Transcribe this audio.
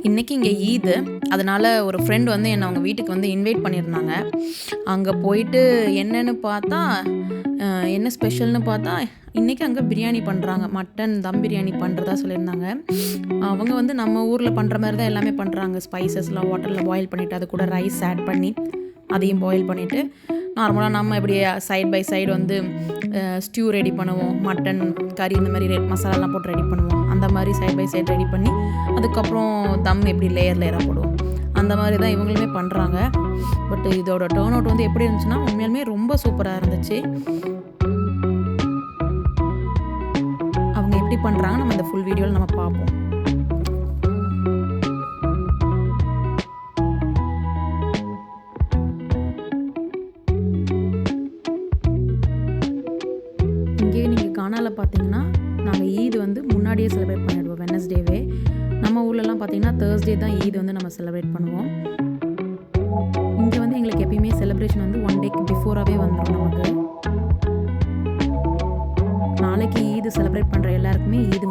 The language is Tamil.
இன்றைக்கி இங்கே ஈது. அதனால் ஒரு ஃப்ரெண்ட் வந்து என்னை அவங்க வீட்டுக்கு வந்து இன்வைட் பண்ணியிருந்தாங்க. அங்கே போயிட்டு என்னன்னு பார்த்தா என்ன ஸ்பெஷல்னு பார்த்தா இன்றைக்கி அங்கே பிரியாணி பண்ணுறாங்க. மட்டன் தம் பிரியாணி பண்ணுறதா சொல்லியிருந்தாங்க. அவங்க வந்து நம்ம ஊரில் பண்ணுற மாதிரி தான் எல்லாமே பண்ணுறாங்க. ஸ்பைசஸ்லாம் வாட்டரில் பாயில் பண்ணிவிட்டு அது கூட ரைஸ் ஆட் பண்ணி அதையும் பாயில் பண்ணிவிட்டு நார்மலாக நம்ம இப்படி சைட் பை சைடு வந்து ஸ்டியூ ரெடி பண்ணுவோம். மட்டன் கறி இந்த மாதிரி மசாலாலாம் போட்டு ரெடி பண்ணுவோம். அந்த மாதிரி சைட் பை சைடு ரெடி பண்ணி அதுக்கப்புறம் தம் எப்படி லேயராக போடுவோம். அந்த மாதிரி தான் இவங்களுமே பண்ணுறாங்க. பட் இதோட டர்ன் அவுட் வந்து எப்படி இருந்துச்சுன்னா உண்மையாலுமே ரொம்ப சூப்பராக இருந்துச்சு. அவங்க எப்படி பண்ணுறாங்க நம்ம இந்த ஃபுல் வீடியோவில் நம்ம பார்ப்போம். இங்கே நீங்கள் கானாவில் பார்த்தீங்கன்னா நாங்கள் ஈத் வந்து முன்னாடியே செலிப்ரேட் பண்ணிடுவோம். வெட்னஸ்டேவே. நம்ம ஊர்லலாம் பார்த்தீங்கன்னா தேர்ஸ்டே தான் ஈத் வந்து நம்ம செலிப்ரேட் பண்ணுவோம். இங்கே வந்து எங்களுக்கு எப்பயுமே செலிப்ரேஷன் வந்து 1 டேக்கு பிஃபோராகவே வந்துடும். நமக்கு நாளைக்கு ஈது செலிப்ரேட் பண்ணுற எல்லாருக்குமே ஈது